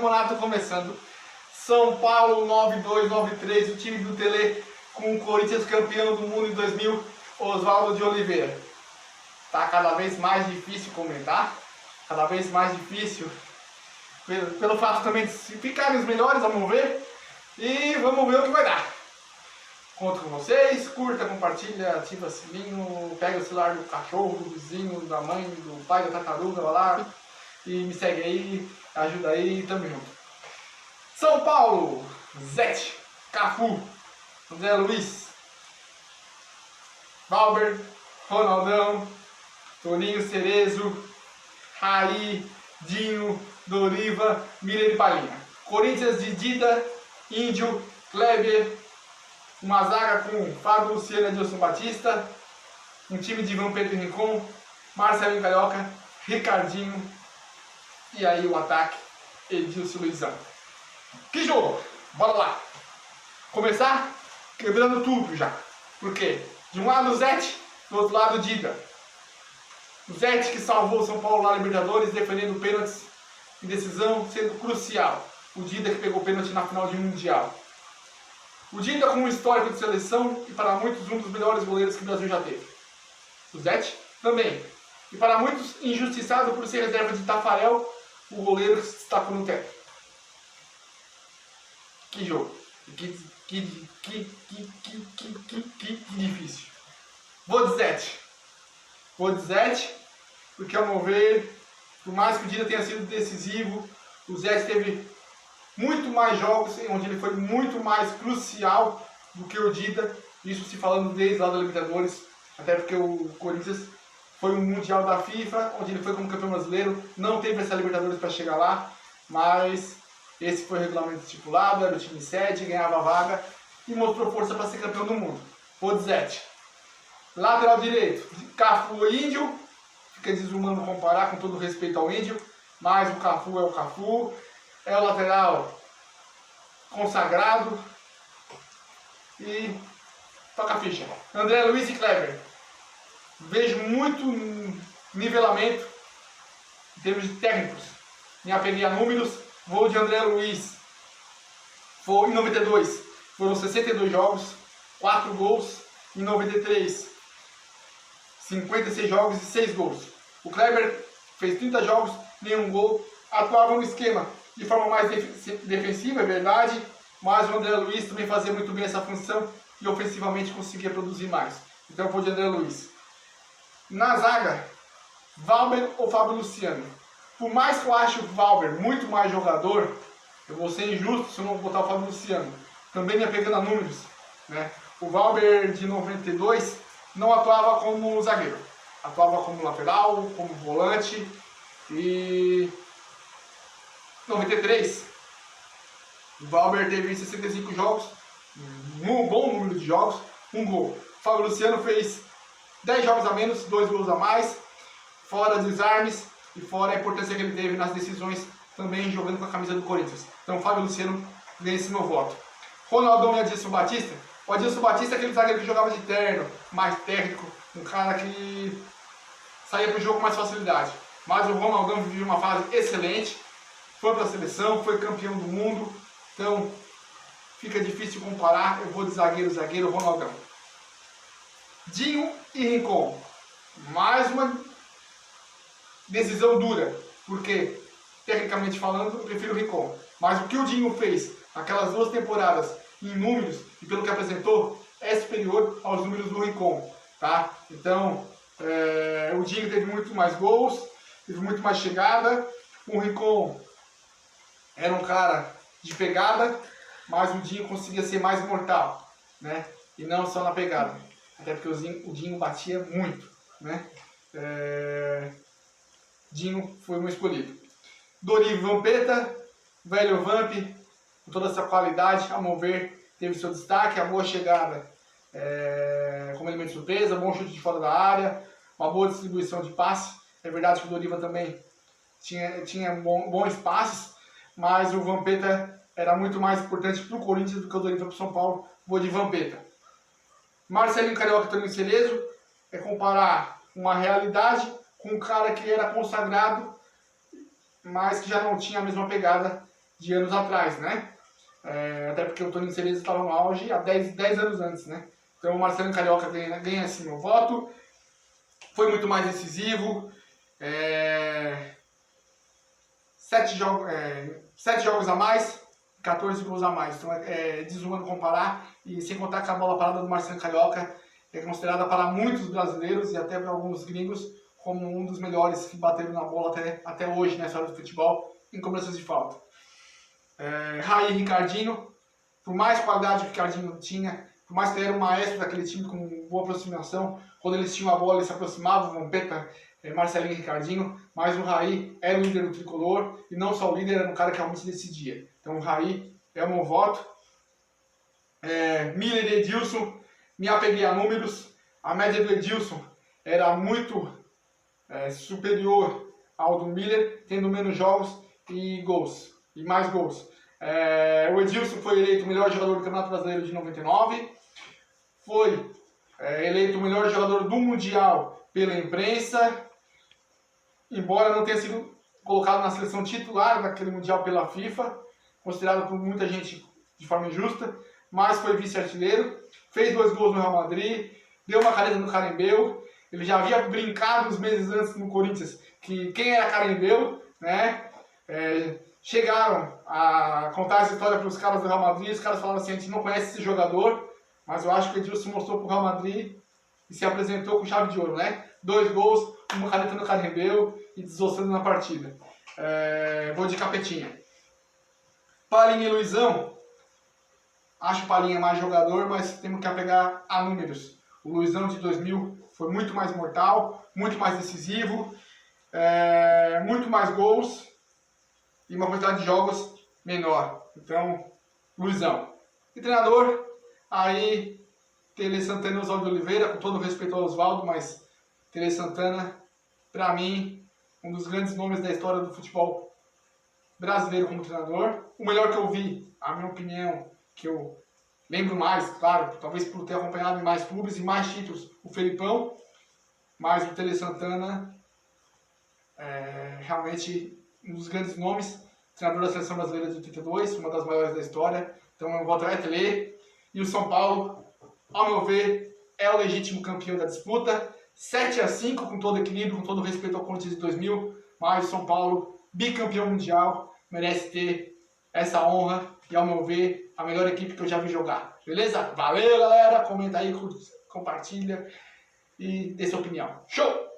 campeonato começando. São Paulo 9293, o time do Tele com o Corinthians campeão do mundo em 2000, Oswaldo de Oliveira. Tá cada vez mais difícil comentar, cada vez mais difícil, pelo fato também de ficarem os melhores, vamos ver. E vamos ver o que vai dar. Conto com vocês, curta, compartilha, ativa o sininho, pega o celular do cachorro, do vizinho, da mãe, do pai, da tartaruga, vai lá e me segue aí, ajuda aí, tamo junto. São Paulo, Zete, Cafu, André Luiz, Valber, Ronaldão, Toninho Cerezo, Raí, Dinho, Doriva, Miller e Palinha. Corinthians de Dida, Índio, Kleber, uma zaga com Fábio, Luciano e Edilson Batista, um time de Vampeta e Rincon, Marcelinho Carioca, Ricardinho e aí o ataque Edilson Luizão. Que jogo! Bora lá! Começar quebrando tudo já. Por quê? De um lado o Zete, do outro lado o Dida. O Zete que salvou o São Paulo na Libertadores, defendendo pênaltis em decisão, sendo crucial. O Dida que pegou pênalti na final de Mundial. O Dida com um histórico de seleção e para muitos um dos melhores goleiros que o Brasil já teve. O Zete também. E para muitos injustiçado por ser reserva de Tafarel, o goleiro que se destacou no teto. Que jogo. Que difícil. Vou de Zete. Vou de Zete, porque ao meu ver, por mais que o Dida tenha sido decisivo, o Zete teve muito mais jogos onde ele foi muito mais crucial do que o Dida. Isso se falando desde lá da Libertadores, até porque o Corinthians foi um Mundial da FIFA, onde ele foi como campeão brasileiro, não teve essa Libertadores para chegar lá, mas esse foi o regulamento estipulado, era o time sede, ganhava a vaga e mostrou força para ser campeão do mundo. Vou de Zete. Lateral direito, Cafu e Índio, fica desumano comparar com todo respeito ao Índio, mas o Cafu é o Cafu, é o lateral consagrado e toca a ficha. André Luiz e Kleber. Vejo muito nivelamento em termos de técnicos. Me apeguei a números, vou de André Luiz. Foi em 92, foram 62 jogos, 4 gols. Em 93, 56 jogos e 6 gols. O Kleber fez 30 jogos, nenhum gol. Atuava no esquema de forma mais defensiva, é verdade, mas o André Luiz também fazia muito bem essa função e ofensivamente conseguia produzir mais. Então eu vou de André Luiz. Na zaga, Valber ou Fábio Luciano? Por mais que eu ache o Valber muito mais jogador, eu vou ser injusto se eu não botar o Fábio Luciano. Também me apegando a números, né? O Valber de 92 não atuava como zagueiro, atuava como lateral, como volante e 93, o Valber teve 65 jogos, um bom número de jogos, um gol. O Fábio Luciano fez 10 jogos a menos, 2 gols a mais, fora desarmes e fora a importância que ele teve nas decisões, também jogando com a camisa do Corinthians. Então o Fábio Luciano ganha esse meu voto. Ronaldão e Edilson Batista. O Edilson Batista é aquele zagueiro que jogava de terno, mais técnico, um cara que saía para o jogo com mais facilidade. Mas o Ronaldão vivia uma fase excelente. Foi para a seleção, foi campeão do mundo, então fica difícil comparar. Eu vou de zagueiro, Ronaldão. Dinho e Rincon. Mais uma decisão dura, porque, tecnicamente falando, eu prefiro o Rincon. Mas o que o Dinho fez naquelas 2 temporadas, em números e pelo que apresentou, é superior aos números do Rincon. Tá? Então, o Dinho teve muito mais gols, teve muito mais chegada. O Rincon era um cara de pegada, mas o Dinho conseguia ser mais mortal, né? E não só na pegada. Até porque o Dinho batia muito, né? Dinho foi um escolhido. Doriva e Vampeta, velho Vamp, com toda essa qualidade, a meu ver, teve seu destaque, a boa chegada como elemento de surpresa, bom chute de fora da área, uma boa distribuição de passe. É verdade que o Doriva também tinha bons passes, mas o Vampeta era muito mais importante para o Corinthians do que o Doriva para o São Paulo. Vou de Vampeta. Marcelinho Carioca e Toninho Cerezo é comparar uma realidade com um cara que era consagrado, mas que já não tinha a mesma pegada de anos atrás, né? Até porque o Toninho Cerezo estava no auge há 10 anos antes, né? Então o Marcelinho Carioca ganha esse meu voto. Foi muito mais decisivo. 7 jogos a mais, 14 gols a mais. Então é desumano comparar. E sem contar que a bola parada do Marcelinho Carioca é considerada para muitos brasileiros e até para alguns gringos como um dos melhores que bateram na bola até hoje na história do futebol em cobranças de falta. Raí e Ricardinho, por mais qualidade que o Ricardinho tinha, por mais que ele era um maestro daquele time com boa aproximação, quando eles tinham a bola eles se aproximavam, Vampeta, Marcelinho e Ricardinho, mas o Raí era o líder do tricolor e não só o líder, era um cara que realmente decidia. Então o Raí é o meu voto. Miller e Edilson, me apeguei a números, a média do Edilson era muito superior ao do Miller, tendo menos jogos e gols, e mais gols. O Edilson foi eleito o melhor jogador do Campeonato Brasileiro de 99, foi eleito o melhor jogador do Mundial pela imprensa, embora não tenha sido colocado na seleção titular daquele Mundial pela FIFA, considerado por muita gente de forma injusta, mas foi vice-artilheiro, fez 2 gols no Real Madrid, deu uma caneta no Carembeu. Ele já havia brincado uns meses antes no Corinthians que quem era Carembeu, né? Chegaram a contar essa história para os caras do Real Madrid, os caras falaram assim, a gente não conhece esse jogador, mas eu acho que o Edilson mostrou para o Real Madrid e se apresentou com chave de ouro, né? 2 gols, uma caneta no Carembeu e desossando na partida. Vou de Capetinha. Palinha e Luizão. Acho o Palinha mais jogador, mas temos que apegar a números. O Luizão de 2000 foi muito mais mortal, muito mais decisivo, muito mais gols e uma quantidade de jogos menor. Então, Luizão. E treinador, aí Tele Santana e Oswaldo Oliveira, com todo respeito ao Oswaldo, mas Tele Santana, para mim, um dos grandes nomes da história do futebol brasileiro como treinador. O melhor que eu vi, a minha opinião, que eu lembro mais, claro, talvez por ter acompanhado em mais clubes e mais títulos, o Felipão, mas o Tele Santana realmente um dos grandes nomes, treinador da Seleção Brasileira de 82, uma das maiores da história, então eu voto é Tele. E o São Paulo, ao meu ver, é o legítimo campeão da disputa, 7-5 com todo equilíbrio, com todo respeito ao Corinthians de 2000, mas o São Paulo, bicampeão mundial, merece ter essa honra e, ao meu ver, a melhor equipe que eu já vi jogar. Beleza? Valeu, galera! Comenta aí, compartilha e dê sua opinião. Show!